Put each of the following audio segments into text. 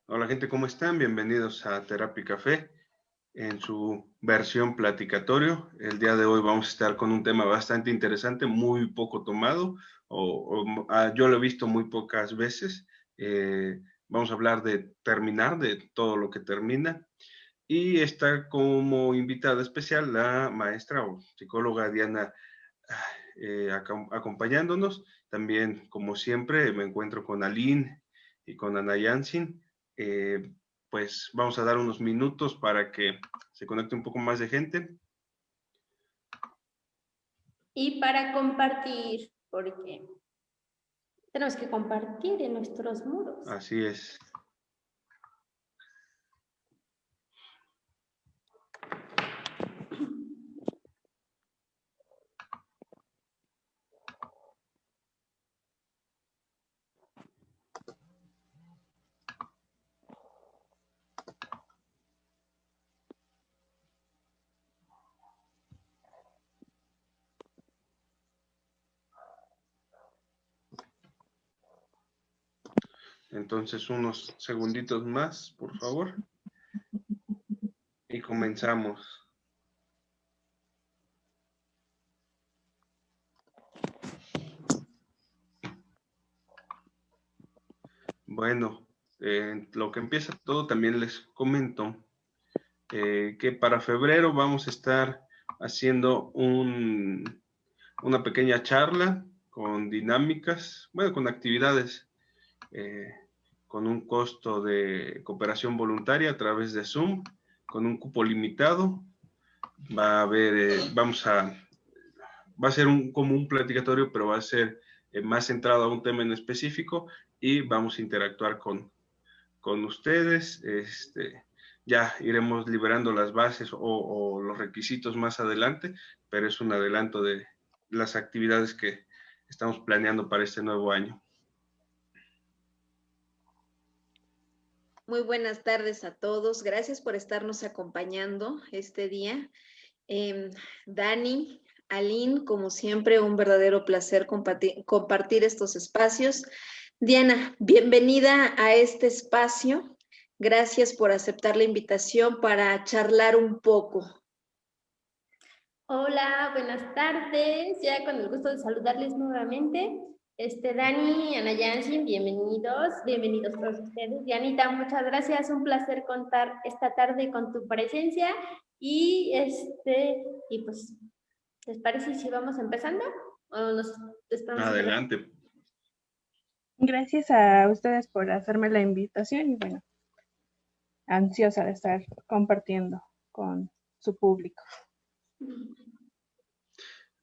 Hola gente, ¿cómo están? Bienvenidos a Terapia Café en su versión platicatorio. El día de hoy vamos a estar con un tema bastante interesante, muy poco tomado, yo lo he visto muy pocas veces. Vamos a hablar de terminar, de todo lo que termina. Y está como invitada especial la maestra o psicóloga Diana acompañándonos. También, como siempre, me encuentro con Aline y con Ana Yansin. Eh, pues vamos a dar unos minutos para que se conecte un poco más de gente. Y para compartir, porque tenemos que compartir en nuestros muros. Así es. Entonces, unos segunditos más, por favor. Y comenzamos. Bueno, lo que empieza todo, también les comento que para febrero vamos a estar haciendo una pequeña charla con dinámicas, bueno, con actividades, eh, con un costo de cooperación voluntaria a través de Zoom, con un cupo limitado. Va a haber, va a ser como un platicatorio, pero va a ser más centrado a un tema en específico y vamos a interactuar con ustedes. Ya iremos liberando las bases o los requisitos más adelante, pero es un adelanto de las actividades que estamos planeando para este nuevo año. Muy buenas tardes a todos. Gracias por estarnos acompañando este día. Dani, Aline, como siempre, un verdadero placer compartir estos espacios. Diana, bienvenida a este espacio. Gracias por aceptar la invitación para charlar un poco. Hola, buenas tardes. Ya con el gusto de saludarles nuevamente. Dani, Ana Yansin, bienvenidos todos ustedes. Dianita, muchas gracias. Un placer contar esta tarde con tu presencia. Y pues, ¿les parece si vamos empezando? ¿O nos esperamos? Adelante. Gracias a ustedes por hacerme la invitación y bueno, ansiosa de estar compartiendo con su público.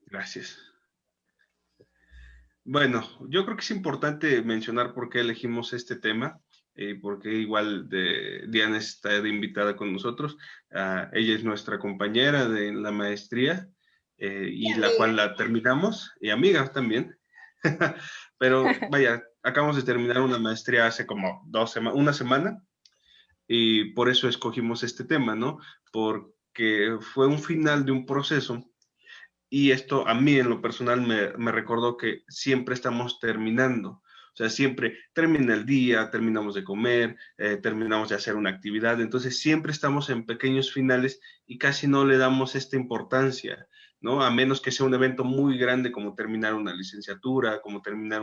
Gracias. Bueno, yo creo que es importante mencionar por qué elegimos este tema y por qué igual Diana está de invitada con nosotros. Ella es nuestra compañera de la maestría y la cual la terminamos, y amiga también. Pero vaya, acabamos de terminar una maestría hace como una semana, y por eso escogimos este tema, ¿no? Porque fue un final de un proceso. Y esto a mí en lo personal me recordó que siempre estamos terminando. O sea, siempre termina el día, terminamos de comer, terminamos de hacer una actividad. Entonces siempre estamos en pequeños finales y casi no le damos esta importancia, ¿no? A menos que sea un evento muy grande como terminar una licenciatura, como terminar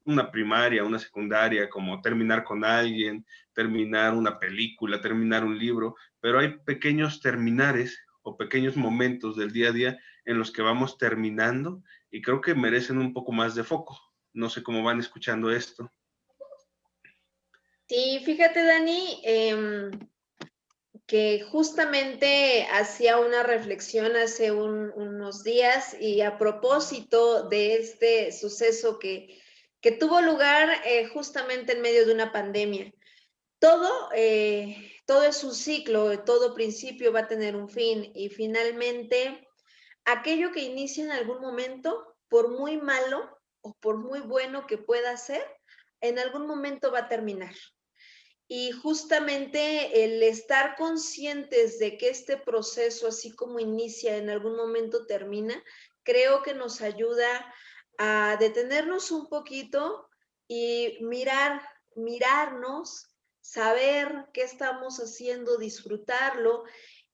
una primaria, una secundaria, como terminar con alguien, terminar una película, terminar un libro. Pero hay pequeños terminares o pequeños momentos del día a día en los que vamos terminando y creo que merecen un poco más de foco. No sé cómo van escuchando esto. Sí, fíjate, Dani, que justamente hacía una reflexión hace unos días y a propósito de este suceso que tuvo lugar justamente en medio de una pandemia. Todo es un ciclo, todo principio va a tener un fin y finalmente aquello que inicia en algún momento, por muy malo o por muy bueno que pueda ser, en algún momento va a terminar. Y justamente el estar conscientes de que este proceso, así como inicia, en algún momento termina, creo que nos ayuda a detenernos un poquito y mirarnos saber qué estamos haciendo, disfrutarlo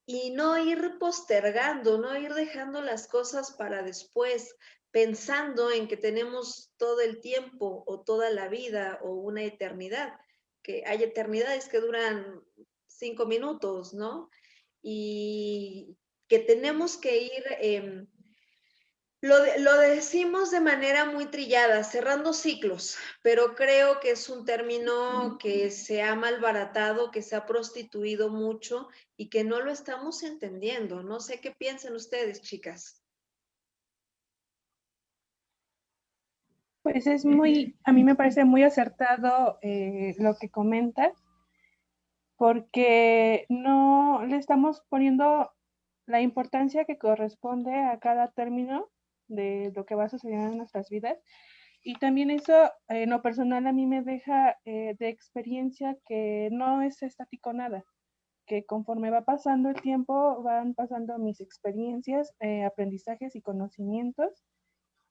y no ir postergando, no ir dejando las cosas para después, pensando en que tenemos todo el tiempo o toda la vida o una eternidad, que hay eternidades que duran 5 minutos, ¿no? Y que tenemos que ir, lo decimos de manera muy trillada, cerrando ciclos, pero creo que es un término que se ha malbaratado, que se ha prostituido mucho y que no lo estamos entendiendo. No sé qué piensan ustedes, chicas. Pues a mí me parece muy acertado lo que comentas, porque no le estamos poniendo la importancia que corresponde a cada término de lo que va sucediendo en nuestras vidas. Y también eso, en lo personal, a mí me deja de experiencia que no es estático nada, que conforme va pasando el tiempo, van pasando mis experiencias, aprendizajes y conocimientos.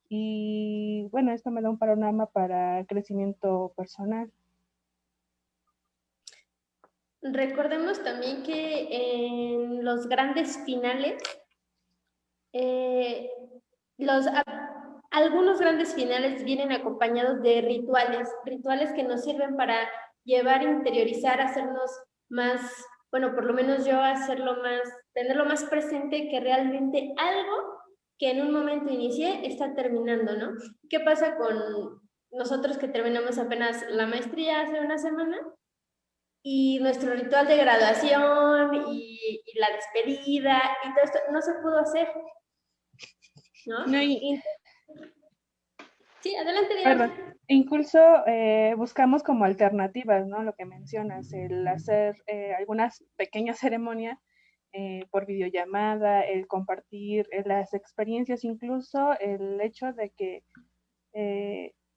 Y bueno, esto me da un panorama para crecimiento personal. Recordemos también que en los grandes finales, eh, algunos grandes finales vienen acompañados de rituales que nos sirven para llevar, interiorizar, hacernos más, bueno, por lo menos yo tenerlo más presente que realmente algo que en un momento inicié está terminando, ¿no? ¿Qué pasa con nosotros que terminamos apenas la maestría hace una semana? Y nuestro ritual de graduación y la despedida y todo esto no se pudo hacer, ¿no? No, Sí, adelante, perdón. Diana. Incluso buscamos como alternativas, ¿no? Lo que mencionas, el hacer algunas pequeñas ceremonias por videollamada, el compartir las experiencias, incluso el hecho de que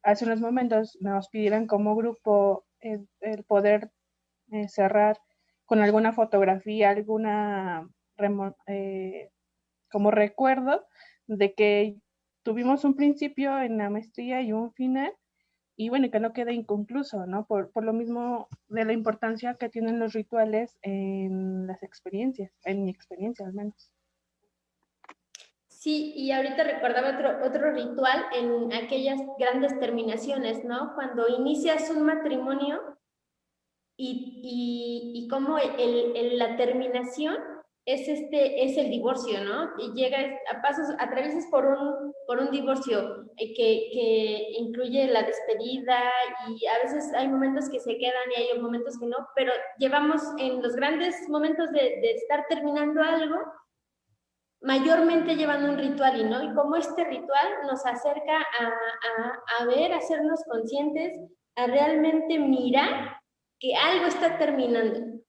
hace unos momentos nos pidieran como grupo el poder cerrar con alguna fotografía, como recuerdo de que tuvimos un principio en la maestría y un final, y bueno, que no quede inconcluso, ¿no? Por lo mismo de la importancia que tienen los rituales en las experiencias, en mi experiencia al menos. Sí, y ahorita recordaba otro ritual en aquellas grandes terminaciones, ¿no? Cuando inicias un matrimonio y cómo la terminación es el divorcio, ¿no? Y llegas a pasos, atraviesas por un divorcio que incluye la despedida y a veces hay momentos que se quedan y hay momentos que no, pero llevamos en los grandes momentos de estar terminando algo, mayormente llevan un ritual y no, y cómo este ritual nos acerca a ver, a hacernos conscientes, a realmente mirar que algo está terminando.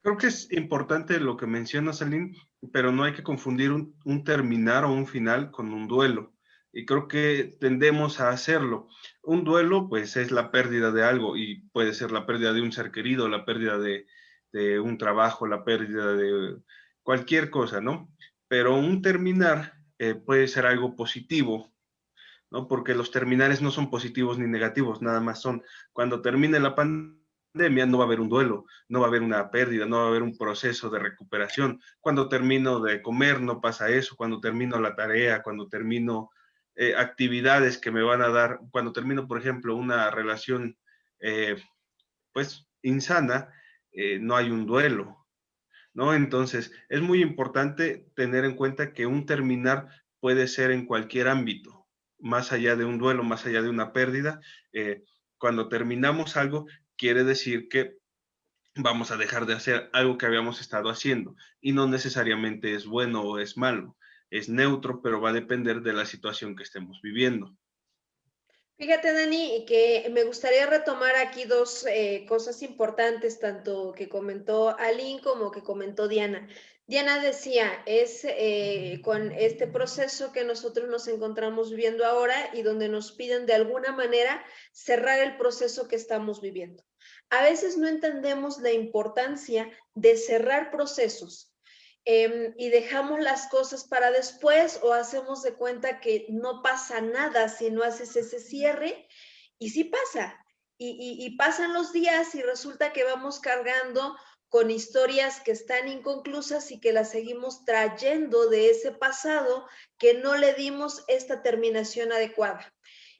Creo que es importante lo que mencionas, Aline, pero no hay que confundir un terminar o un final con un duelo. Y creo que tendemos a hacerlo. Un duelo, pues, es la pérdida de algo y puede ser la pérdida de un ser querido, la pérdida de un trabajo, la pérdida de cualquier cosa, ¿no? Pero un terminar puede ser algo positivo, ¿no? Porque los terminares no son positivos ni negativos, nada más son cuando termine la pandemia no va a haber un duelo, no va a haber una pérdida, no va a haber un proceso de recuperación. Cuando termino de comer no pasa eso, cuando termino la tarea, cuando termino actividades que me van a dar, cuando termino, por ejemplo, una relación pues insana, no hay un duelo, ¿no? Entonces, es muy importante tener en cuenta que un terminar puede ser en cualquier ámbito, más allá de un duelo, más allá de una pérdida. Cuando terminamos algo, quiere decir que vamos a dejar de hacer algo que habíamos estado haciendo y no necesariamente es bueno o es malo, es neutro, pero va a depender de la situación que estemos viviendo. Fíjate, Dani, que me gustaría retomar aquí dos cosas importantes, tanto que comentó Aline como que comentó Diana. Diana decía, es con este proceso que nosotros nos encontramos viviendo ahora y donde nos piden de alguna manera cerrar el proceso que estamos viviendo. A veces no entendemos la importancia de cerrar procesos. Y dejamos las cosas para después o hacemos de cuenta que no pasa nada si no haces ese cierre y sí pasa. Y pasan los días y resulta que vamos cargando con historias que están inconclusas y que las seguimos trayendo de ese pasado que no le dimos esta terminación adecuada.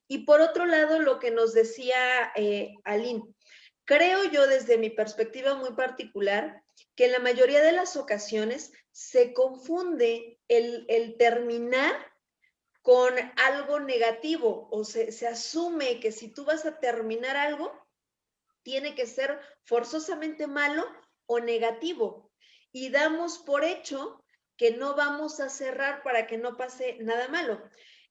Y por otro lado, lo que nos decía Aline, creo yo desde mi perspectiva muy particular que en la mayoría de las ocasiones se confunde el terminar con algo negativo o se asume que si tú vas a terminar algo, tiene que ser forzosamente malo o negativo. Y damos por hecho que no vamos a cerrar para que no pase nada malo.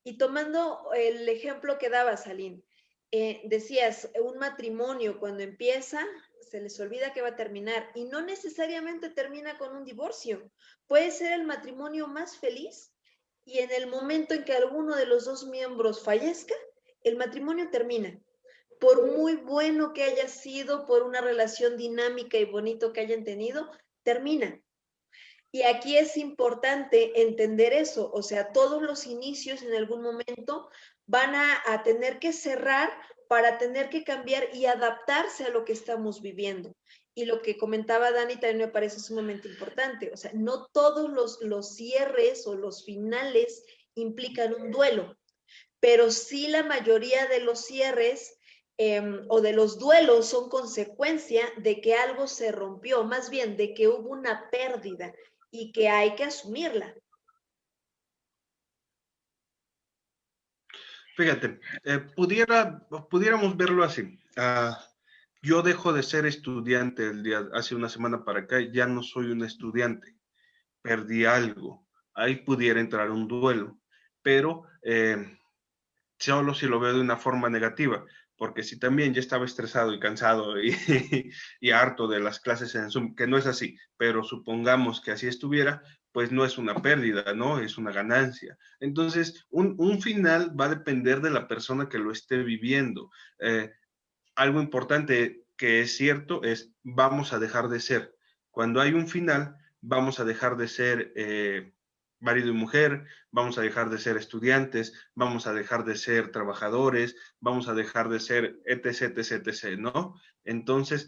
Y tomando el ejemplo que daba Saline, decías, un matrimonio cuando empieza, se les olvida que va a terminar y no necesariamente termina con un divorcio. Puede ser el matrimonio más feliz y en el momento en que alguno de los dos miembros fallezca, el matrimonio termina. Por muy bueno que haya sido, por una relación dinámica y bonito que hayan tenido, termina. Y aquí es importante entender eso, o sea, todos los inicios en algún momento van a tener que cerrar para tener que cambiar y adaptarse a lo que estamos viviendo. Y lo que comentaba Dani también me parece sumamente importante, o sea, no todos los cierres o los finales implican un duelo, pero sí la mayoría de los cierres o de los duelos son consecuencia de que algo se rompió, más bien de que hubo una pérdida y que hay que asumirla. Fíjate, pudiéramos verlo así. Yo dejo de ser estudiante hace una semana para acá, ya no soy un estudiante, perdí algo. Ahí pudiera entrar un duelo, pero solo si lo veo de una forma negativa, porque si también ya estaba estresado y cansado y harto de las clases en Zoom, que no es así, pero supongamos que así estuviera, pues no es una pérdida, ¿no? Es una ganancia. Entonces, un final va a depender de la persona que lo esté viviendo. Algo importante que es cierto es, vamos a dejar de ser. Cuando hay un final, vamos a dejar de ser marido y mujer, vamos a dejar de ser estudiantes, vamos a dejar de ser trabajadores, vamos a dejar de ser etc, etc, etc, ¿no? Entonces,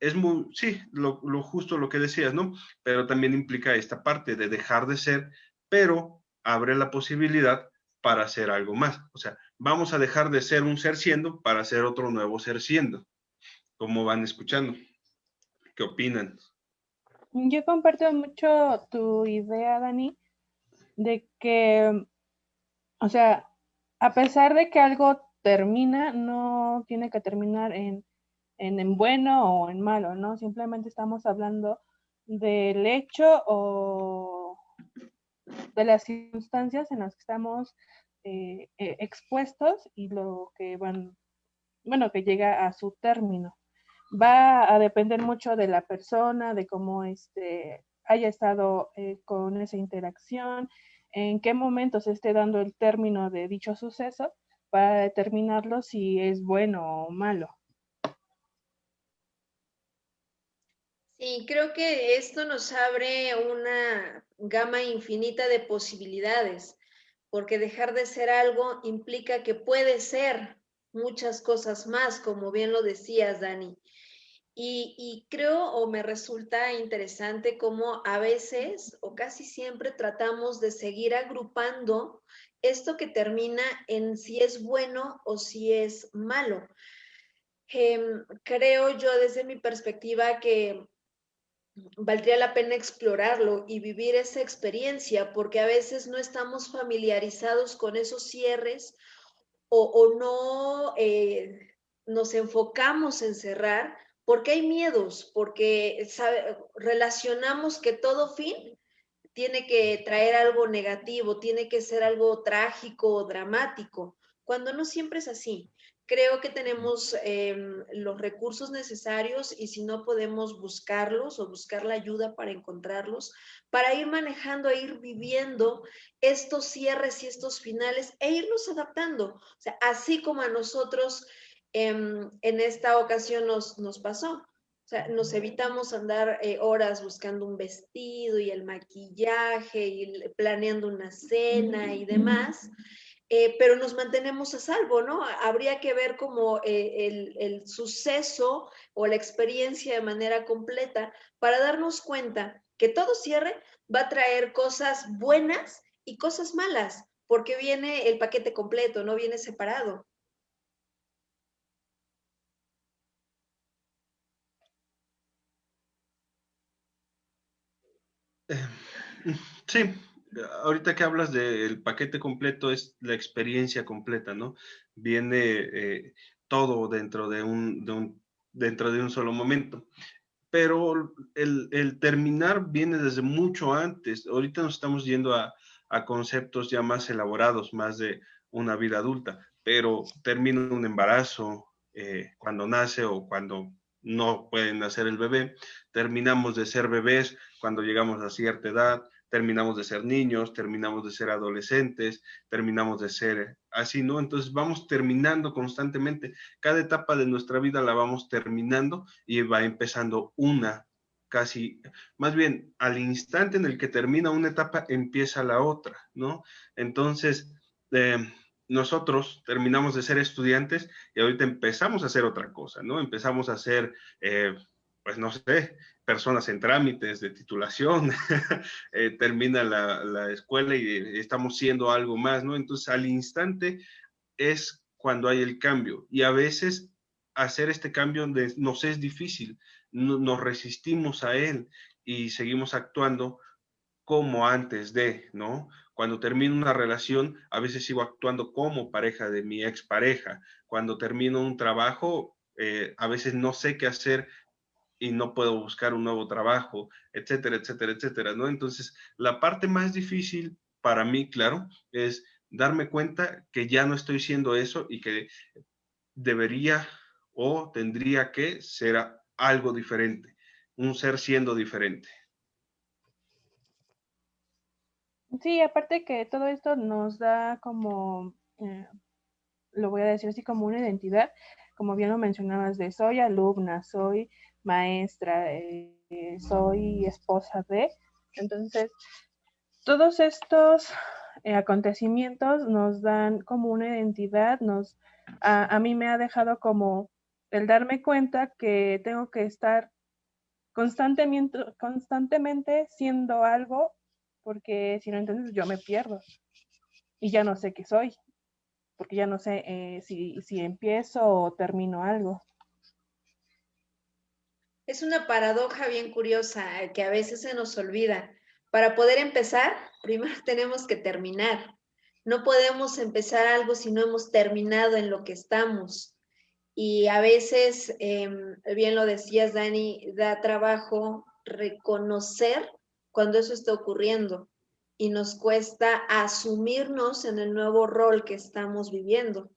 es muy, sí, lo justo lo que decías, ¿no? Pero también implica esta parte de dejar de ser, pero abre la posibilidad para hacer algo más. O sea, vamos a dejar de ser un ser siendo para ser otro nuevo ser siendo. ¿Cómo van escuchando? ¿Qué opinan? Yo comparto mucho tu idea, Dani, de que, o sea, a pesar de que algo termina, no tiene que terminar en bueno o en malo, ¿no? Simplemente estamos hablando del hecho o de las circunstancias en las que estamos expuestos y lo que bueno, que llega a su término. Va a depender mucho de la persona, de cómo haya estado con esa interacción, en qué momento se esté dando el término de dicho suceso para determinarlo si es bueno o malo. Sí, creo que esto nos abre una gama infinita de posibilidades, porque dejar de ser algo implica que puede ser muchas cosas más, como bien lo decías, Dani. Y creo o me resulta interesante cómo a veces o casi siempre tratamos de seguir agrupando esto que termina en si es bueno o si es malo. Creo yo desde mi perspectiva que valdría la pena explorarlo y vivir esa experiencia, porque a veces no estamos familiarizados con esos cierres o no nos enfocamos en cerrar porque hay miedos, porque relacionamos que todo fin tiene que traer algo negativo, tiene que ser algo trágico o dramático, cuando no siempre es así. Creo que tenemos los recursos necesarios y si no podemos buscarlos o buscar la ayuda para encontrarlos, para ir manejando e ir viviendo estos cierres y estos finales e irnos adaptando. O sea, así como a nosotros en esta ocasión nos pasó. O sea, nos evitamos andar horas buscando un vestido y el maquillaje y planeando una cena y demás. pero nos mantenemos a salvo, ¿no? Habría que ver como el suceso o la experiencia de manera completa para darnos cuenta que todo cierre va a traer cosas buenas y cosas malas, porque viene el paquete completo, no viene separado. Sí, ahorita que hablas del paquete completo es la experiencia completa, ¿no? Viene todo dentro de un solo momento. Pero el terminar viene desde mucho antes. Ahorita nos estamos yendo a conceptos ya más elaborados, más de una vida adulta, pero termina un embarazo cuando nace o cuando no pueden nacer el bebé, terminamos de ser bebés cuando llegamos a cierta edad, terminamos de ser niños, terminamos de ser adolescentes, terminamos de ser así, ¿no? Entonces vamos terminando constantemente. Cada etapa de nuestra vida la vamos terminando y va empezando una casi, más bien al instante en el que termina una etapa empieza la otra, ¿no? Entonces, nosotros terminamos de ser estudiantes y ahorita empezamos a hacer otra cosa, ¿no? Empezamos a hacer, pues no sé, personas en trámites de titulación, termina la escuela y estamos siendo algo más, ¿no? Entonces, al instante es cuando hay el cambio y a veces hacer este cambio nos es difícil, nos resistimos a él y seguimos actuando como antes de, ¿no? Cuando termino una relación, a veces sigo actuando como pareja de mi expareja. Cuando termino un trabajo, a veces no sé qué hacer y no puedo buscar un nuevo trabajo, etcétera, etcétera, etcétera, ¿no? Entonces, la parte más difícil para mí, claro, es darme cuenta que ya no estoy siendo eso y que debería o tendría que ser algo diferente, un ser siendo diferente. Sí, aparte que todo esto nos da como, lo voy a decir así, como una identidad, como bien lo mencionabas, de soy alumna, soy maestra, soy esposa de. Entonces, todos estos acontecimientos nos dan como una identidad, a mí me ha dejado como el darme cuenta que tengo que estar constantemente siendo algo, porque si no, entonces yo me pierdo y ya no sé qué soy, porque ya no sé si empiezo o termino algo. Es una paradoja bien curiosa que a veces se nos olvida. Para poder empezar, primero tenemos que terminar. No podemos empezar algo si no hemos terminado en lo que estamos. Y a veces, bien lo decías, Dani, da trabajo reconocer cuando eso está ocurriendo y nos cuesta asumirnos en el nuevo rol que estamos viviendo.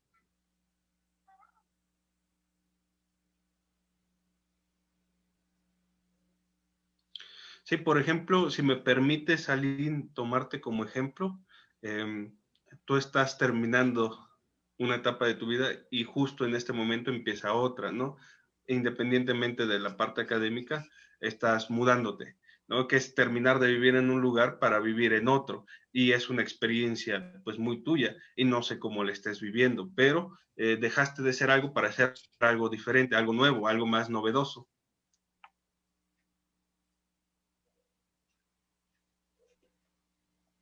Sí, por ejemplo, si me permites, Aline, tomarte como ejemplo, eh, tú estás terminando una etapa de tu vida y justo en este momento empieza otra, ¿no? Independientemente de la parte académica, estás mudándote, ¿no? Que es terminar de vivir en un lugar para vivir en otro. Y es una experiencia, pues, muy tuya y no sé cómo la estés viviendo, pero dejaste de ser algo para ser algo diferente, algo nuevo, algo más novedoso.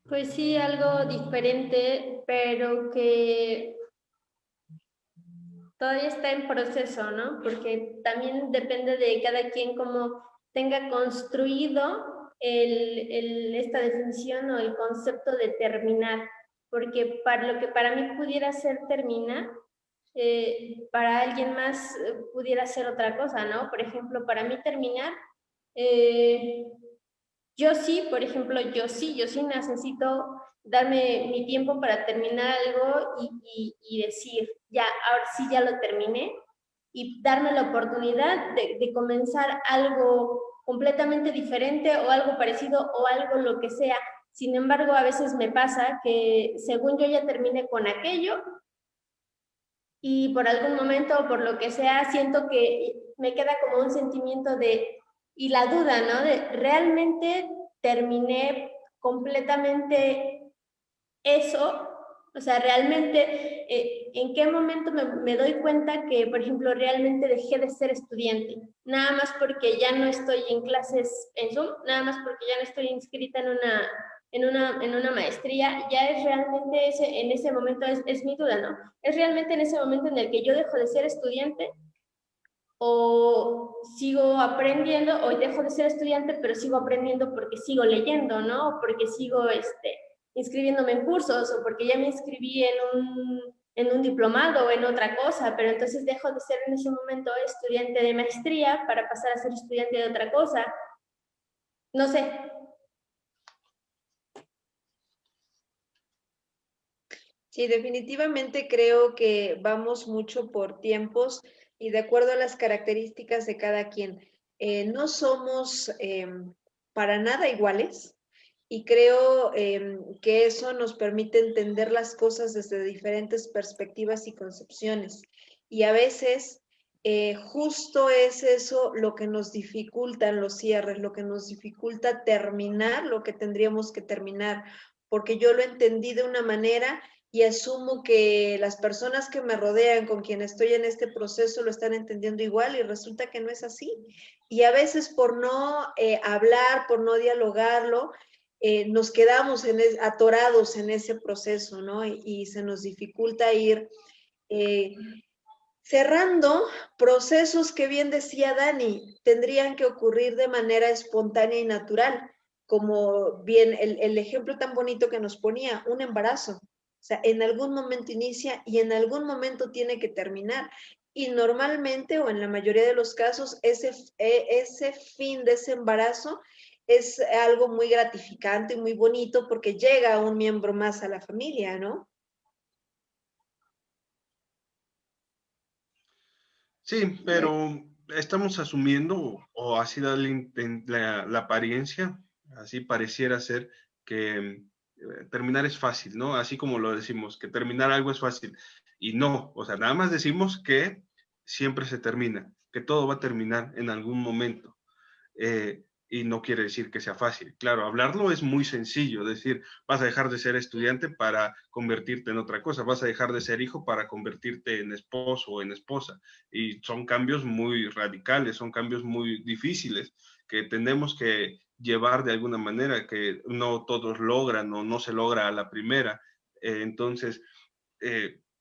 Pues sí, algo diferente, pero que todavía está en proceso, ¿no? Porque también depende de cada quien cómo tenga construido esta definición o el concepto de terminar. Porque para lo que para mí pudiera ser terminar, para alguien más pudiera ser otra cosa, ¿no? Por ejemplo, para mí terminar, eh, yo sí, por ejemplo, yo sí necesito darme mi tiempo para terminar algo y decir, ya, ahora sí ya lo terminé, y darme la oportunidad de comenzar algo completamente diferente o algo parecido o algo lo que sea. Sin embargo, a veces me pasa que según yo ya terminé con aquello y por algún momento o por lo que sea, siento que me queda como un sentimiento de, y la duda, ¿no? De realmente terminé completamente eso O sea, realmente, ¿en qué momento me doy cuenta que, por ejemplo, realmente dejé de ser estudiante? Nada más porque ya no estoy en clases en Zoom, nada más porque ya no estoy inscrita en una maestría, ya es realmente en ese momento, es mi duda, ¿no? Es realmente en ese momento en el que yo dejo de ser estudiante o sigo aprendiendo, o dejo de ser estudiante, pero sigo aprendiendo porque sigo leyendo, ¿no? O porque sigo inscribiéndome en cursos, o porque ya me inscribí en un diplomado o en otra cosa, pero entonces dejo de ser en ese momento estudiante de maestría para pasar a ser estudiante de otra cosa. No sé. Sí, definitivamente creo que vamos mucho por tiempos y de acuerdo a las características de cada quien. No somos para nada iguales y creo que eso nos permite entender las cosas desde diferentes perspectivas y concepciones. Y a veces justo es eso lo que nos dificultan los cierres, lo que nos dificulta terminar lo que tendríamos que terminar, porque yo lo entendí de una manera y asumo que las personas que me rodean, con quien estoy en este proceso, lo están entendiendo igual y resulta que no es así. Y a veces por no hablar, por no dialogarlo, nos quedamos atorados en ese proceso, ¿no? Y se nos dificulta ir cerrando procesos que, bien decía Dani, tendrían que ocurrir de manera espontánea y natural, como bien el ejemplo tan bonito que nos ponía, un embarazo. O sea, en algún momento inicia y en algún momento tiene que terminar. Y normalmente, o en la mayoría de los casos, ese fin de ese embarazo es algo muy gratificante y muy bonito porque llega un miembro más a la familia, ¿no? Sí, pero estamos asumiendo, o así da la apariencia, así pareciera ser que terminar es fácil, ¿no? Así como lo decimos, que terminar algo es fácil. Y no, o sea, nada más decimos que siempre se termina, que todo va a terminar en algún momento. Y no quiere decir que sea fácil. Claro, hablarlo es muy sencillo, decir, vas a dejar de ser estudiante para convertirte en otra cosa, vas a dejar de ser hijo para convertirte en esposo o en esposa. Y son cambios muy radicales, son cambios muy difíciles que tenemos que llevar de alguna manera, que no todos logran o no se logra a la primera. Entonces,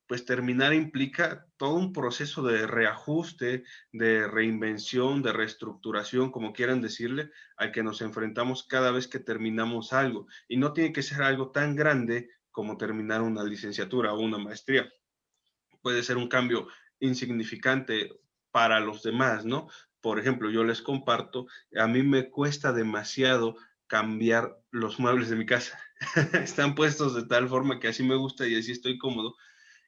pues terminar implica todo un proceso de reajuste, de reinvención, de reestructuración, como quieran decirle, al que nos enfrentamos cada vez que terminamos algo. Y no tiene que ser algo tan grande como terminar una licenciatura o una maestría. Puede ser un cambio insignificante para los demás, ¿no? Por ejemplo, yo les comparto, a mí me cuesta demasiado cambiar los muebles de mi casa. Están puestos de tal forma que así me gusta y así estoy cómodo,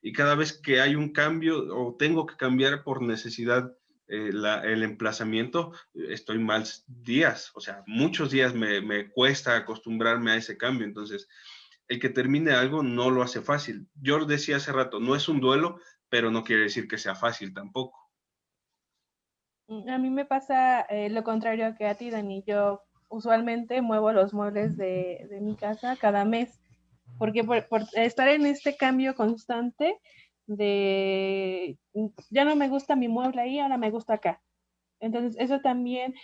y cada vez que hay un cambio o tengo que cambiar por necesidad el emplazamiento, estoy mal días, o sea, muchos días me cuesta acostumbrarme a ese cambio. Entonces, el que termine algo no lo hace fácil. Yo decía hace rato, no es un duelo, pero no quiere decir que sea fácil tampoco. A mí me pasa lo contrario que a ti, Dani. Yo usualmente muevo los muebles de mi casa cada mes, porque por estar en este cambio constante de ya no me gusta mi mueble ahí, ahora me gusta acá. Entonces eso también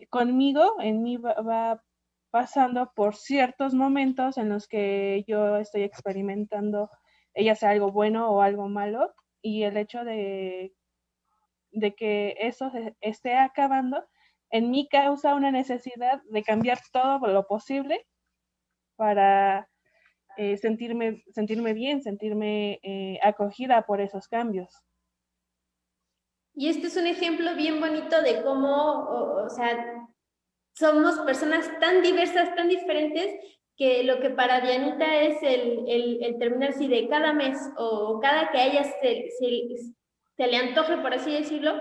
conmigo, en mí va pasando por ciertos momentos en los que yo estoy experimentando, ya sea algo bueno o algo malo, y el hecho de que eso se esté acabando, en mí causa una necesidad de cambiar todo lo posible para sentirme bien, sentirme acogida por esos cambios. Y este es un ejemplo bien bonito de cómo, o sea, somos personas tan diversas, tan diferentes, que lo que para Dianita es el terminar así de cada mes o cada que a ella se le antoje, por así decirlo,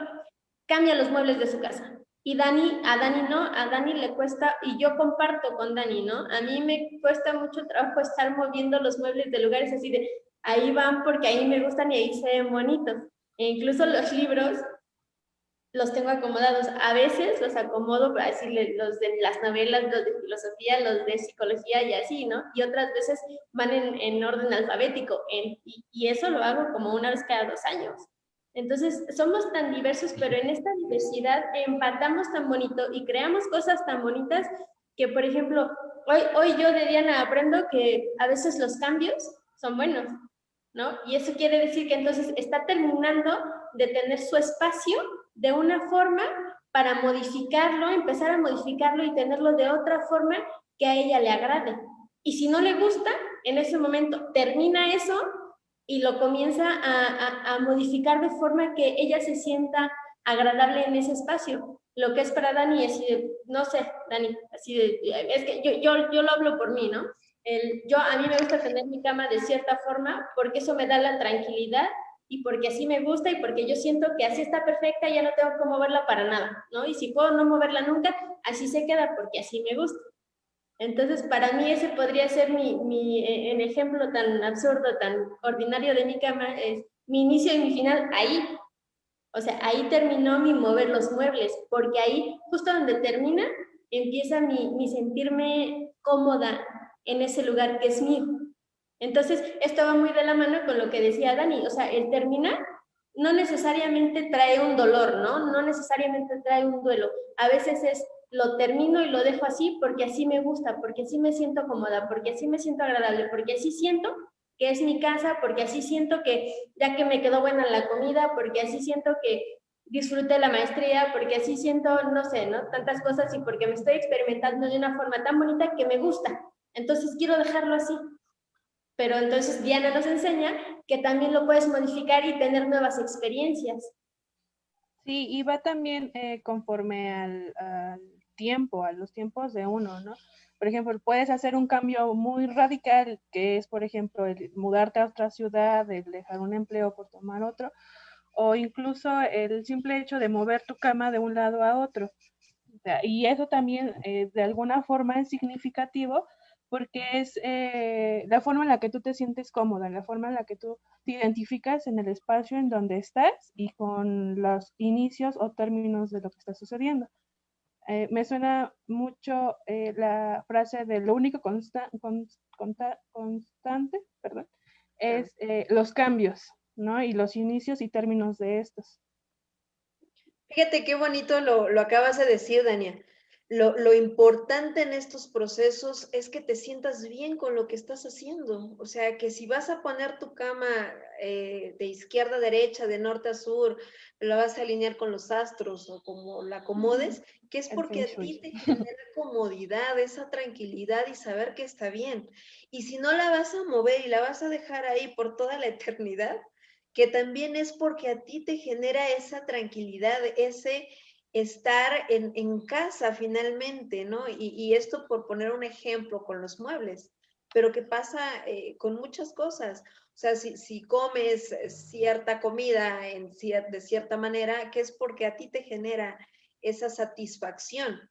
cambia los muebles de su casa. Y a Dani no, a Dani le cuesta, y yo comparto con Dani, ¿no? A mí me cuesta mucho trabajo estar moviendo los muebles de lugares así de, ahí van porque ahí me gustan y ahí se ven bonitos. E incluso los libros, los tengo acomodados. A veces los acomodo para decirle los de las novelas, los de filosofía, los de psicología y así, ¿no? Y otras veces van en orden alfabético y eso lo hago como una vez cada 2 años. Entonces, somos tan diversos, pero en esta diversidad empatamos tan bonito y creamos cosas tan bonitas que, por ejemplo, hoy yo de Diana aprendo que a veces los cambios son buenos, ¿no? Y eso quiere decir que entonces está terminando de tener su espacio de una forma para modificarlo, empezar a modificarlo y tenerlo de otra forma que a ella le agrade. Y si no le gusta, en ese momento termina eso y lo comienza a modificar de forma que ella se sienta agradable en ese espacio. Lo que es para Dani es, no sé, Dani, así de, es que yo lo hablo por mí, ¿no? A mí me gusta tener mi cama de cierta forma porque eso me da la tranquilidad y porque así me gusta y porque yo siento que así está perfecta, ya no tengo que moverla para nada, ¿no? Y si puedo no moverla nunca, así se queda porque así me gusta. Entonces, para mí ese podría ser en ejemplo tan absurdo, tan ordinario de mi cama, es mi inicio y mi final ahí. O sea, ahí terminó mi mover los muebles, porque ahí, justo donde termina, empieza mi sentirme cómoda en ese lugar que es mío. Entonces, esto va muy de la mano con lo que decía Dani, o sea, el terminar no necesariamente trae un dolor, ¿no? No necesariamente trae un duelo. A veces es, lo termino y lo dejo así porque así me gusta, porque así me siento cómoda, porque así me siento agradable, porque así siento que es mi casa, porque así siento que ya que me quedó buena la comida, porque así siento que disfruté la maestría, porque así siento, no sé, ¿no? Tantas cosas y porque me estoy experimentando de una forma tan bonita que me gusta. Entonces quiero dejarlo así. Pero entonces Diana nos enseña que también lo puedes modificar y tener nuevas experiencias. Sí, y va también conforme al tiempo, a los tiempos de uno, ¿no? Por ejemplo, puedes hacer un cambio muy radical, que es, por ejemplo, el mudarte a otra ciudad, el dejar un empleo por tomar otro, o incluso el simple hecho de mover tu cama de un lado a otro. O sea, y eso también de alguna forma es significativo porque es la forma en la que tú te sientes cómoda, la forma en la que tú te identificas en el espacio en donde estás y con los inicios o términos de lo que está sucediendo. Me suena mucho la frase de lo único constante, perdón, es los cambios, ¿no? Y los inicios y términos de estos. Fíjate qué bonito lo acabas de decir, Dania. Lo importante en estos procesos es que te sientas bien con lo que estás haciendo. O sea, que si vas a poner tu cama de izquierda a derecha, de norte a sur, la vas a alinear con los astros o como la acomodes, que es porque a ti te genera comodidad, esa tranquilidad y saber que está bien. Y si no la vas a mover y la vas a dejar ahí por toda la eternidad, que también es porque a ti te genera esa tranquilidad, ese estar en casa finalmente, ¿no? Y esto por poner un ejemplo con los muebles, pero que pasa con muchas cosas. O sea, si comes cierta comida de cierta manera, que es porque a ti te genera esa satisfacción.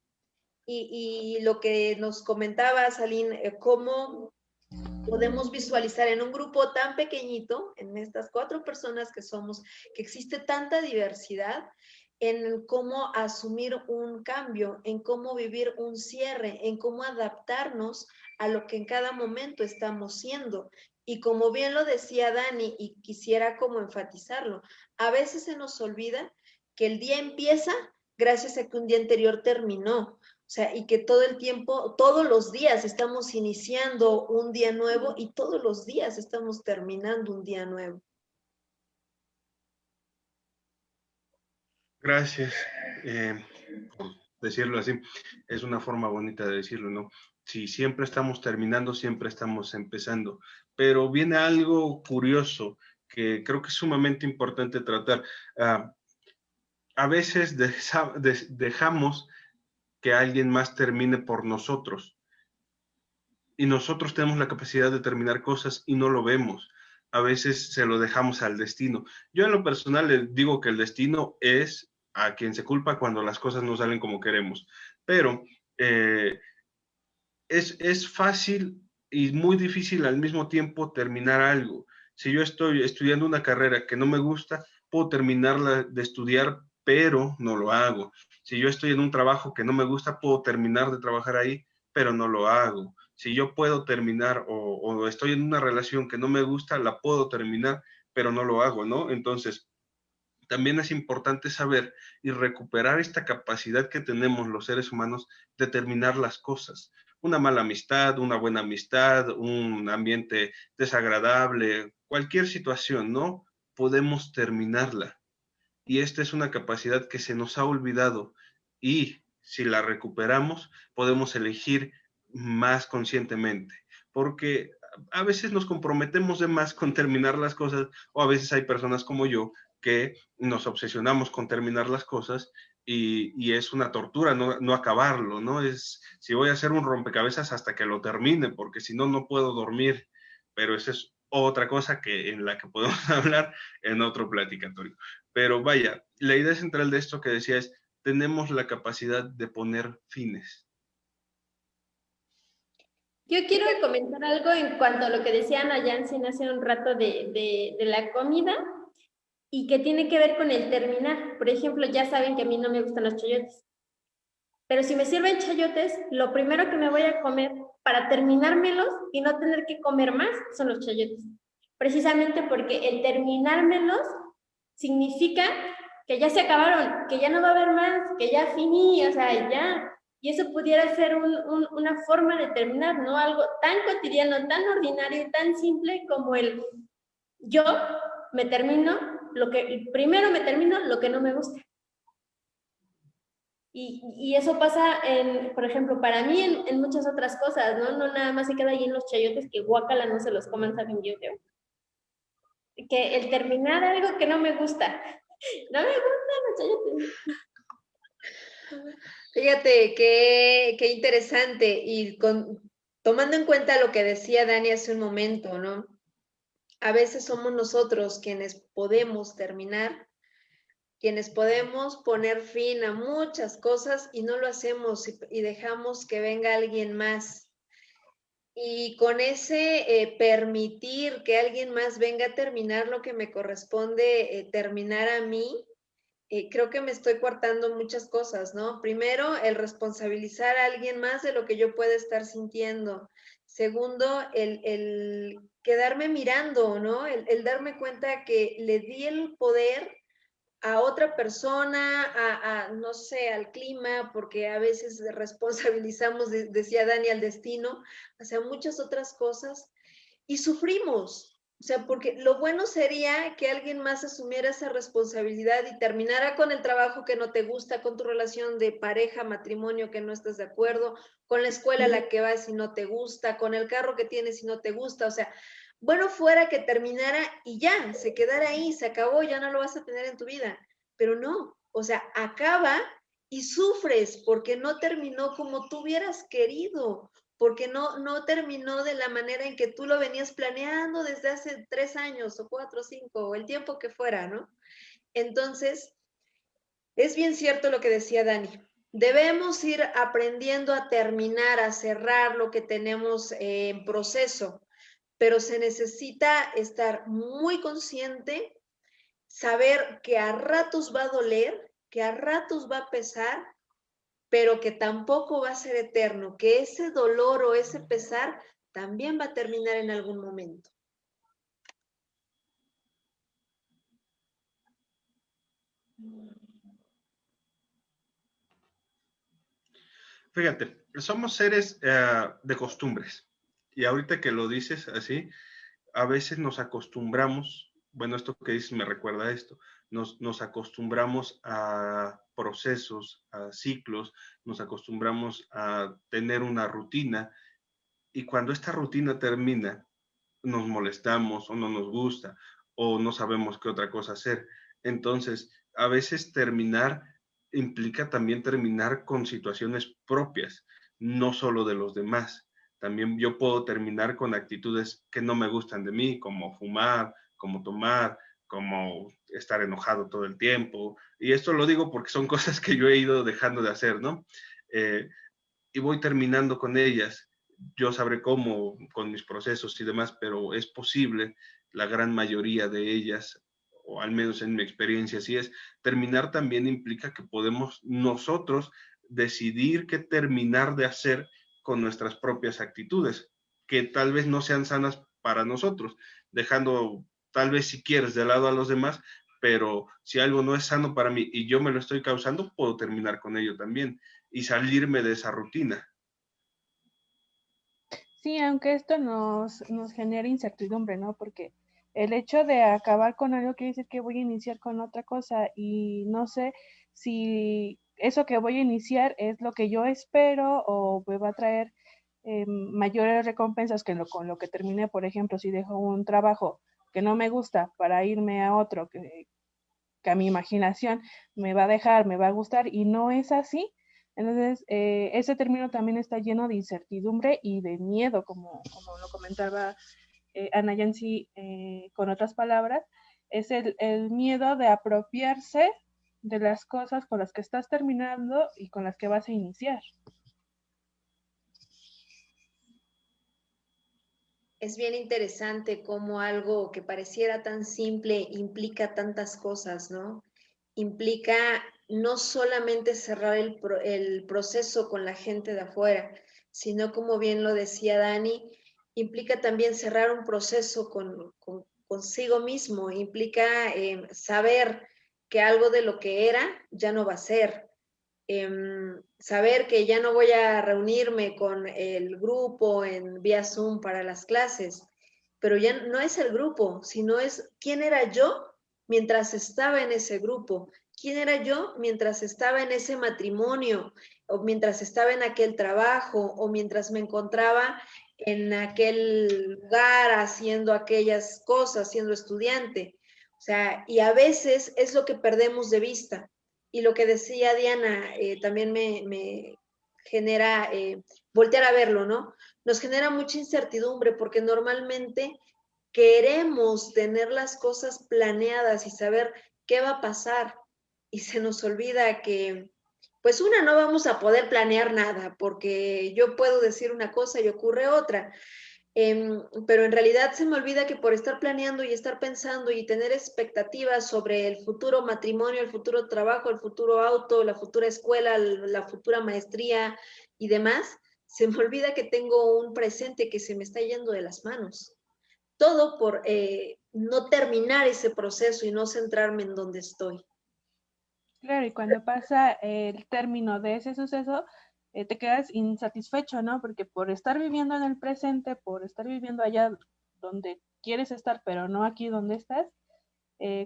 Y lo que nos comentaba, Aline, cómo podemos visualizar en un grupo tan pequeñito, en estas 4 personas que somos, que existe tanta diversidad, en cómo asumir un cambio, en cómo vivir un cierre, en cómo adaptarnos a lo que en cada momento estamos siendo. Y como bien lo decía Dani, y quisiera como enfatizarlo, a veces se nos olvida que el día empieza gracias a que un día anterior terminó. O sea, y que todo el tiempo, todos los días estamos iniciando un día nuevo y todos los días estamos terminando un día nuevo. Gracias. Por decirlo así, es una forma bonita de decirlo, ¿no? Si siempre estamos terminando, siempre estamos empezando. Pero viene algo curioso que creo que es sumamente importante tratar. A veces dejamos que alguien más termine por nosotros. Y nosotros tenemos la capacidad de terminar cosas y no lo vemos. A veces se lo dejamos al destino. Yo en lo personal les digo que el destino es a quien se culpa cuando las cosas no salen como queremos. Pero es fácil y muy difícil al mismo tiempo terminar algo. Si yo estoy estudiando una carrera que no me gusta, puedo terminarla de estudiar pero no lo hago. Si yo estoy en un trabajo que no me gusta, puedo terminar de trabajar ahí, pero no lo hago. Si yo puedo terminar o estoy en una relación que no me gusta, la puedo terminar, pero no lo hago, ¿no? Entonces, también es importante saber y recuperar esta capacidad que tenemos los seres humanos de terminar las cosas. Una mala amistad, una buena amistad, un ambiente desagradable, cualquier situación, ¿no? Podemos terminarla. Y esta es una capacidad que se nos ha olvidado y si la recuperamos, podemos elegir más conscientemente, porque a veces nos comprometemos de más con terminar las cosas, o a veces hay personas como yo que nos obsesionamos con terminar las cosas y es una tortura no acabarlo, ¿no? Es, si voy a hacer un rompecabezas hasta que lo termine, porque si no, no puedo dormir, pero esa es otra cosa que en la que podemos hablar en otro platicatorio. Pero vaya, la idea central de esto que decía es, tenemos la capacidad de poner fines. Yo quiero comentar algo en cuanto a lo que decía Ana Jansen hace un rato de la comida y que tiene que ver con el terminar. Por ejemplo, ya saben que a mí no me gustan los chayotes, pero si me sirven chayotes, lo primero que me voy a comer para terminármelos y no tener que comer más son los chayotes. Precisamente porque el terminármelos significa que ya se acabaron, que ya no va a haber más, que ya finí, o sea, ya. Y eso pudiera ser una forma de terminar, ¿no? Algo tan cotidiano, tan ordinario y tan simple como el yo me termino primero me termino lo que no me gusta. Y eso pasa, por ejemplo, para mí en muchas otras cosas, ¿no? No nada más se queda ahí en los chayotes que guácala, no se los coman, saben yo creo. Que el terminar algo que no me gusta. No me gustan los chayotes. Fíjate qué interesante y tomando en cuenta lo que decía Dani hace un momento, ¿no? A veces somos nosotros quienes podemos terminar, quienes podemos poner fin a muchas cosas y no lo hacemos y dejamos que venga alguien más. Y con ese permitir que alguien más venga a terminar lo que me corresponde terminar a mí, creo que me estoy coartando muchas cosas, ¿no? Primero, el responsabilizar a alguien más de lo que yo pueda estar sintiendo. Segundo, el quedarme mirando, ¿no? El darme cuenta que le di el poder a otra persona, no sé, al clima, porque a veces responsabilizamos, decía Dani, al destino, o sea, muchas otras cosas, y sufrimos. O sea, porque lo bueno sería que alguien más asumiera esa responsabilidad y terminara con el trabajo que no te gusta, con tu relación de pareja, matrimonio que no estás de acuerdo, con la escuela a la que vas y no te gusta, con el carro que tienes y no te gusta. O sea, bueno fuera que terminara y ya, se quedara ahí, se acabó, ya no lo vas a tener en tu vida. Pero no, o sea, acaba y sufres porque no terminó como tú hubieras querido, porque no terminó de la manera en que tú lo venías planeando desde hace 3 años o 4 o 5 o el tiempo que fuera, ¿no? Entonces, es bien cierto lo que decía Dani. Debemos ir aprendiendo a terminar, a cerrar lo que tenemos en proceso, pero se necesita estar muy consciente, saber que a ratos va a doler, que a ratos va a pesar, pero que tampoco va a ser eterno, que ese dolor o ese pesar también va a terminar en algún momento. Fíjate, somos seres de costumbres. Y ahorita que lo dices así, a veces nos acostumbramos, bueno, esto que dices me recuerda a esto, nos acostumbramos a procesos, a ciclos, nos acostumbramos a tener una rutina y cuando esta rutina termina, nos molestamos o no nos gusta o no sabemos qué otra cosa hacer. Entonces, a veces terminar implica también terminar con situaciones propias, no solo de los demás. También yo puedo terminar con actitudes que no me gustan de mí, como fumar, como tomar, como estar enojado todo el tiempo. Y esto lo digo porque son cosas que yo he ido dejando de hacer, ¿no? Y voy terminando con ellas. Yo sabré cómo con mis procesos y demás, pero es posible la gran mayoría de ellas o al menos en mi experiencia así es, terminar también implica que podemos nosotros decidir qué terminar de hacer con nuestras propias actitudes, que tal vez no sean sanas para nosotros, dejando tal vez si quieres de lado a los demás, pero si algo no es sano para mí y yo me lo estoy causando, puedo terminar con ello también y salirme de esa rutina. Sí, aunque esto nos genera incertidumbre, ¿no? Porque el hecho de acabar con algo quiere decir que voy a iniciar con otra cosa y no sé si eso que voy a iniciar es lo que yo espero o me va a traer mayores recompensas que con lo que terminé. Por ejemplo, si dejo un trabajo que no me gusta para irme a otro que a mi imaginación me va a dejar, me va a gustar y no es así. Entonces, ese término también está lleno de incertidumbre y de miedo, como lo comentaba Ana Yancy con otras palabras, es el miedo de apropiarse de las cosas con las que estás terminando y con las que vas a iniciar. Es bien interesante cómo algo que pareciera tan simple implica tantas cosas, ¿no? Implica no solamente cerrar el proceso con la gente de afuera, sino como bien lo decía Dani, implica también cerrar un proceso consigo mismo, implica saber que algo de lo que era ya no va a ser, saber que ya no voy a reunirme con el grupo en vía Zoom para las clases, pero ya no es el grupo, sino es quién era yo mientras estaba en ese grupo, quién era yo mientras estaba en ese matrimonio, o mientras estaba en aquel trabajo, o mientras me encontraba en aquel lugar haciendo aquellas cosas, siendo estudiante. O sea, y a veces es lo que perdemos de vista. Y lo que decía Diana también me genera voltear a verlo, ¿no? Nos genera mucha incertidumbre porque normalmente queremos tener las cosas planeadas y saber qué va a pasar y se nos olvida que, pues no vamos a poder planear nada porque yo puedo decir una cosa y ocurre otra. Pero en realidad se me olvida que por estar planeando y estar pensando y tener expectativas sobre el futuro matrimonio, el futuro trabajo, el futuro auto, la futura escuela, la futura maestría y demás, se me olvida que tengo un presente que se me está yendo de las manos. Todo por no terminar ese proceso y no centrarme en donde estoy. Claro, y cuando pasa el término de ese suceso, te quedas insatisfecho, ¿no? Porque por estar viviendo en el presente, por estar viviendo allá donde quieres estar, pero no aquí donde estás,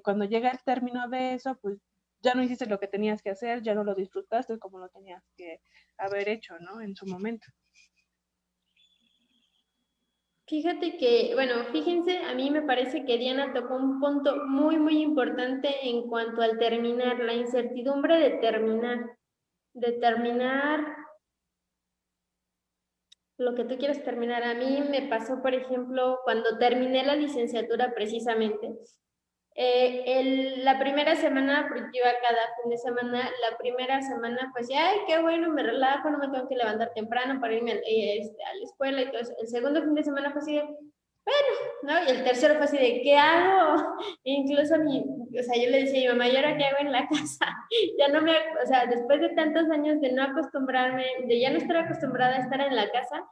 cuando llega el término de eso, pues ya no hiciste lo que tenías que hacer, ya no lo disfrutaste como lo tenías que haber hecho, ¿no? En su momento. Fíjate que, bueno, fíjense, a mí me parece que Diana tocó un punto muy, muy importante en cuanto al terminar, la incertidumbre de terminar lo que tú quieres terminar. A mí me pasó, por ejemplo, cuando terminé la licenciatura precisamente, la primera semana, porque iba cada fin de semana, la primera semana pues ya, ay, qué bueno, me relajo, no me tengo que levantar temprano para irme a la escuela y todo eso. El segundo fin de semana fue así de, bueno, ¿no? Y el tercero fue así de, ¿qué hago? E incluso o sea, yo le decía a mi mamá, ¿y ahora qué hago en la casa? Ya no o sea, después de tantos años de no acostumbrarme, de ya no estar acostumbrada a estar en la casa,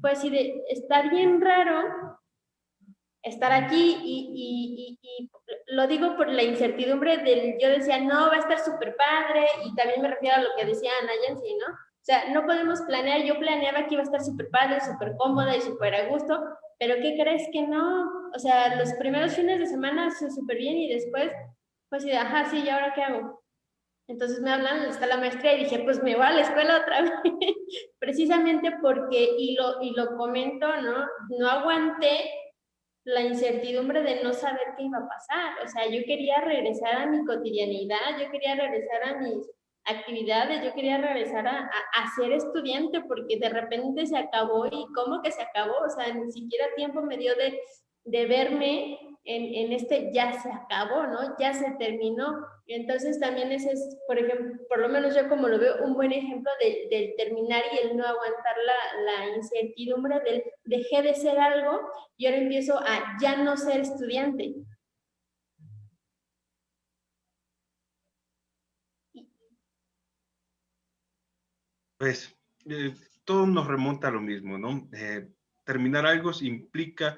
pues sí, de estar bien raro estar aquí y lo digo por la incertidumbre yo decía, no, va a estar súper padre, y también me refiero a lo que decía Ana Yancy, ¿no? O sea, no podemos planear, yo planeaba que iba a estar súper padre, súper cómoda y súper a gusto, pero ¿qué crees que no? O sea, los primeros fines de semana súper bien y después, pues, ajá, sí, ¿y ahora qué hago? Entonces me hablan, está la maestría y dije, pues me voy a la escuela otra vez, precisamente porque, y lo comento, ¿no? No aguanté la incertidumbre de no saber qué iba a pasar. O sea, yo quería regresar a mi cotidianidad, yo quería regresar a mis actividades, yo quería regresar a ser estudiante porque de repente se acabó. ¿Y cómo que se acabó? O sea, ni siquiera tiempo me dio de verme en este ya se acabó, ¿no? Ya se terminó. Entonces también ese es, por ejemplo, por lo menos yo como lo veo, un buen ejemplo del terminar y el no aguantar la incertidumbre del dejé de ser algo y ahora empiezo a ya no ser estudiante. Pues todo nos remonta a lo mismo, ¿no? Terminar algo implica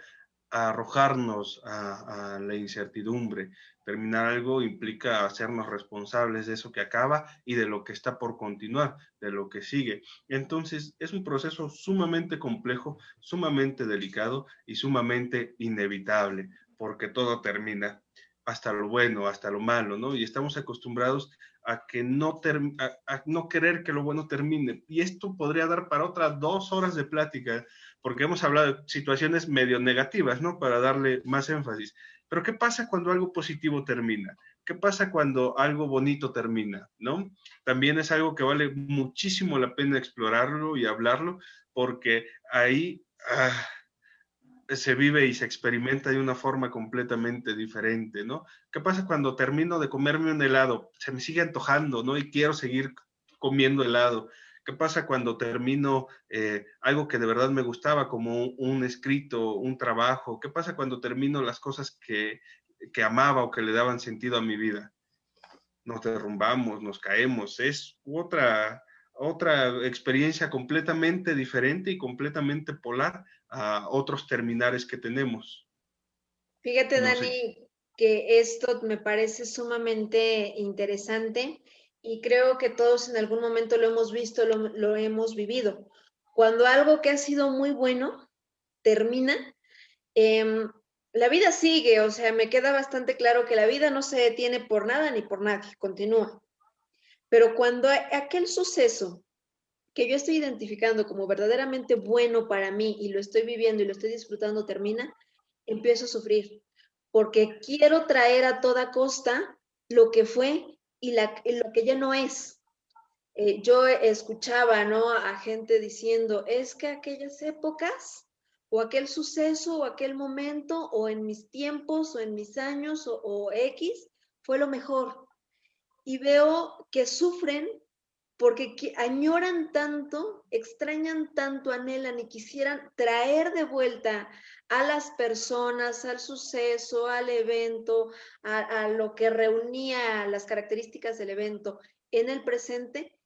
arrojarnos a la incertidumbre. Terminar algo implica hacernos responsables de eso que acaba y de lo que está por continuar, de lo que sigue. Entonces, es un proceso sumamente complejo, sumamente delicado y sumamente inevitable, porque todo termina, hasta lo bueno, hasta lo malo, ¿no? Y estamos acostumbrados a que a no querer que lo bueno termine. Y esto podría dar para otras 2 horas de plática, porque hemos hablado de situaciones medio negativas, ¿no? Para darle más énfasis. Pero ¿qué pasa cuando algo positivo termina? ¿Qué pasa cuando algo bonito termina? ¿No? También es algo que vale muchísimo la pena explorarlo y hablarlo, porque ahí se vive y se experimenta de una forma completamente diferente, ¿no? ¿Qué pasa cuando termino de comerme un helado? Se me sigue antojando, ¿no? Y quiero seguir comiendo helado. ¿Qué pasa cuando termino algo que de verdad me gustaba, como un escrito, un trabajo? ¿Qué pasa cuando termino las cosas que amaba o que le daban sentido a mi vida? Nos derrumbamos, nos caemos, es otra experiencia completamente diferente y completamente polar a otros terminares que tenemos. Fíjate, No sé. Dani, que esto me parece sumamente interesante y creo que todos en algún momento lo hemos visto, lo hemos vivido. Cuando algo que ha sido muy bueno termina, eh, la vida sigue, o sea, me queda bastante claro que la vida no se detiene por nada ni por nadie, continúa. Pero cuando aquel suceso que yo estoy identificando como verdaderamente bueno para mí y lo estoy viviendo y lo estoy disfrutando termina, empiezo a sufrir, porque quiero traer a toda costa lo que fue y lo que ya no es. Yo escuchaba, ¿no? A gente diciendo, es que aquellas épocas o aquel suceso o aquel momento o en mis tiempos o en mis años o X fue lo mejor. Y veo que sufren porque añoran tanto, extrañan tanto, anhelan y quisieran traer de vuelta a las personas, al suceso, al evento, a lo que reunía las características del evento en el presente,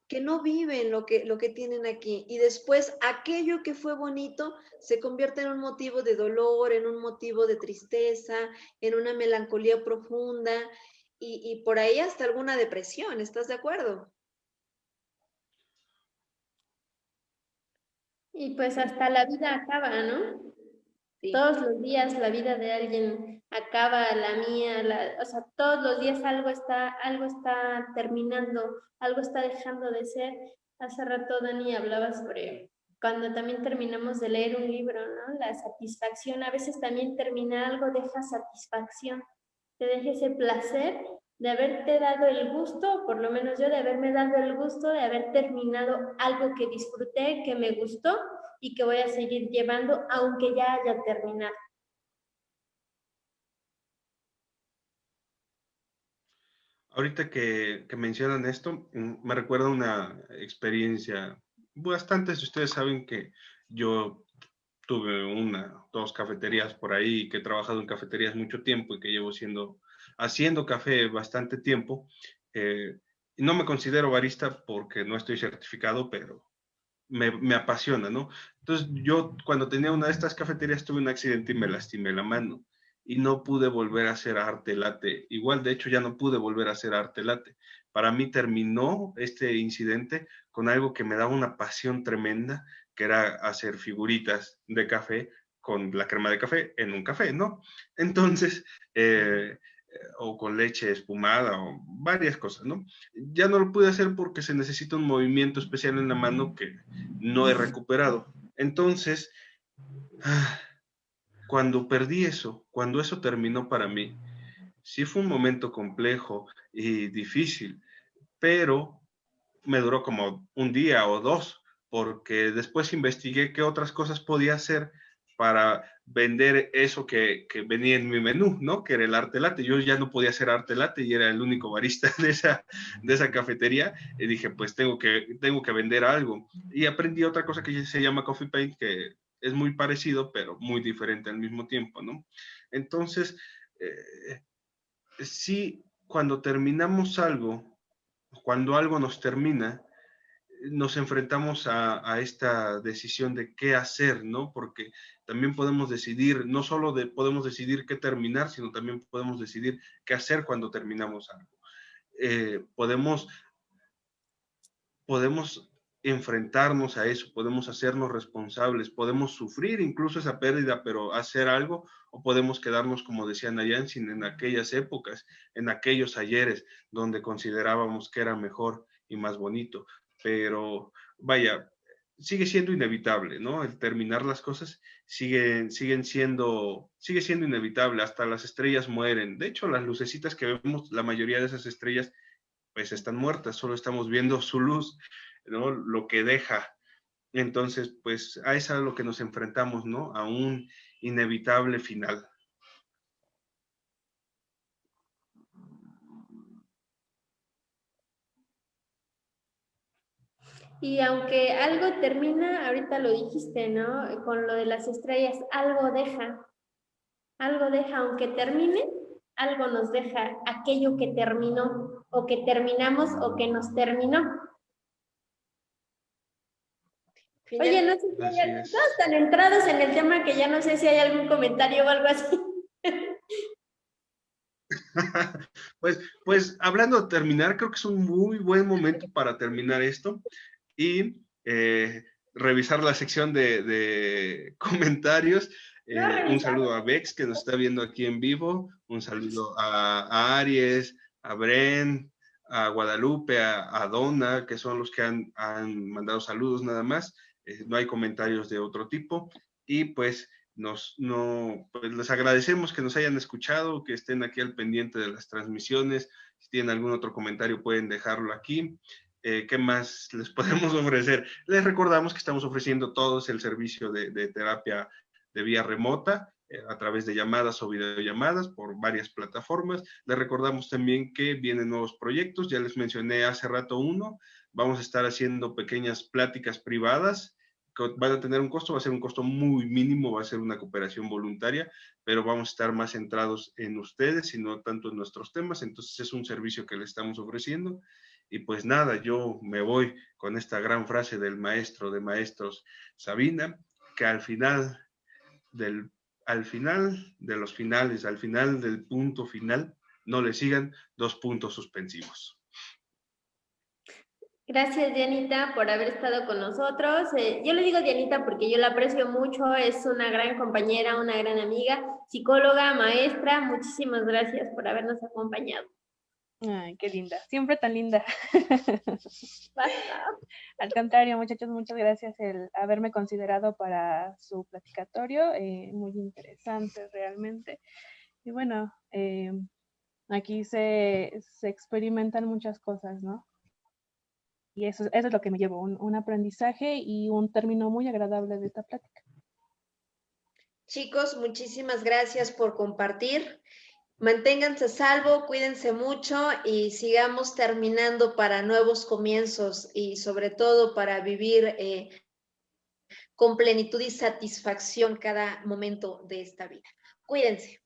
que no viven lo que tienen aquí. Y después aquello que fue bonito se convierte en un motivo de dolor, en un motivo de tristeza, en una melancolía profunda y por ahí hasta alguna depresión. ¿Estás de acuerdo? Y pues hasta la vida acaba, ¿no? Sí. Todos los días la vida de alguien acaba, la mía, o sea, todos los días algo está terminando, algo está dejando de ser. Hace rato Dani hablaba sobre cuando también terminamos de leer un libro, ¿no? La satisfacción, a veces también terminar algo deja satisfacción, te deja ese placer de haberte dado el gusto, por lo menos yo de haberme dado el gusto de haber terminado algo que disfruté, que me gustó y que voy a seguir llevando aunque ya haya terminado. Ahorita que mencionan esto, me recuerda una experiencia. Bastantes de ustedes saben que yo tuve dos cafeterías por ahí, que he trabajado en cafeterías mucho tiempo y que llevo haciendo café bastante tiempo. Y no me considero barista porque no estoy certificado, pero me apasiona, ¿no? Entonces yo cuando tenía una de estas cafeterías tuve un accidente y me lastimé la mano y no pude volver a hacer arte latte. Igual, de hecho, ya no pude volver a hacer arte latte. Para mí terminó este incidente con algo que me daba una pasión tremenda, que era hacer figuritas de café con la crema de café en un café, ¿no? Entonces, o con leche espumada o varias cosas, ¿no? Ya no lo pude hacer porque se necesita un movimiento especial en la mano que no he recuperado. Entonces, cuando perdí eso, cuando eso terminó para mí, sí fue un momento complejo y difícil, pero me duró como un día o dos, porque después investigué qué otras cosas podía hacer para vender eso que venía en mi menú, ¿no? Que era el arte latte. Yo ya no podía hacer arte latte y era el único barista de esa cafetería. Y dije, pues tengo que vender algo. Y aprendí otra cosa que se llama Coffee Paint, que es muy parecido, pero muy diferente al mismo tiempo, ¿no? Entonces, sí, cuando terminamos algo, cuando algo nos termina, nos enfrentamos a esta decisión de qué hacer, ¿no? Porque también podemos decidir, no solo podemos decidir qué terminar, sino también podemos decidir qué hacer cuando terminamos algo. Podemos enfrentarnos a eso, podemos hacernos responsables, podemos sufrir incluso esa pérdida, pero hacer algo, o podemos quedarnos, como decía Nayansin, en aquellas épocas, en aquellos ayeres, donde considerábamos que era mejor y más bonito. Pero vaya, sigue siendo inevitable, ¿no? El terminar las cosas sigue siendo inevitable, hasta las estrellas mueren. De hecho, las lucecitas que vemos, la mayoría de esas estrellas, pues están muertas, solo estamos viendo su luz, ¿no? Lo que deja. Entonces, pues a eso es a lo que nos enfrentamos, ¿no? A un inevitable final. Y aunque algo termina, ahorita lo dijiste, ¿no? Con lo de las estrellas, algo deja, aunque termine, algo nos deja aquello que terminó, o que terminamos, o que nos terminó. Oye, no sé si todos están entrados en el tema que ya no sé si hay algún comentario o algo así. Pues hablando de terminar, creo que es un muy buen momento para terminar esto y revisar la sección de comentarios. Un saludo a Bex, que nos está viendo aquí en vivo. Un saludo a Aries, a Bren, a Guadalupe, a Donna, que son los que han mandado saludos nada más. No hay comentarios de otro tipo. Y pues pues les agradecemos que nos hayan escuchado, que estén aquí al pendiente de las transmisiones. Si tienen algún otro comentario pueden dejarlo aquí. ¿Qué más les podemos ofrecer? Les recordamos que estamos ofreciendo todos el servicio de terapia de vía remota, a través de llamadas o videollamadas por varias plataformas. Les recordamos también que vienen nuevos proyectos, ya les mencioné hace rato uno, vamos a estar haciendo pequeñas pláticas privadas, van a tener un costo, va a ser un costo muy mínimo, va a ser una cooperación voluntaria, pero vamos a estar más centrados en ustedes y no tanto en nuestros temas, entonces es un servicio que le estamos ofreciendo. Y pues nada, yo me voy con esta gran frase del maestro de maestros, Sabina, que al final de los finales, al final del punto final, no le sigan 2 puntos suspensivos. Gracias, Dianita, por haber estado con nosotros. Yo le digo Dianita porque yo la aprecio mucho, es una gran compañera, una gran amiga, psicóloga, maestra. Muchísimas gracias por habernos acompañado. Ay, qué linda, siempre tan linda. Al contrario, muchachos, muchas gracias el haberme considerado para su platicatorio, muy interesante realmente. Y bueno, aquí se experimentan muchas cosas, ¿no? Y eso es lo que me llevo, un aprendizaje y un término muy agradable de esta plática. Chicos, muchísimas gracias por compartir. Manténganse a salvo, cuídense mucho y sigamos terminando para nuevos comienzos y sobre todo para vivir con plenitud y satisfacción cada momento de esta vida. Cuídense.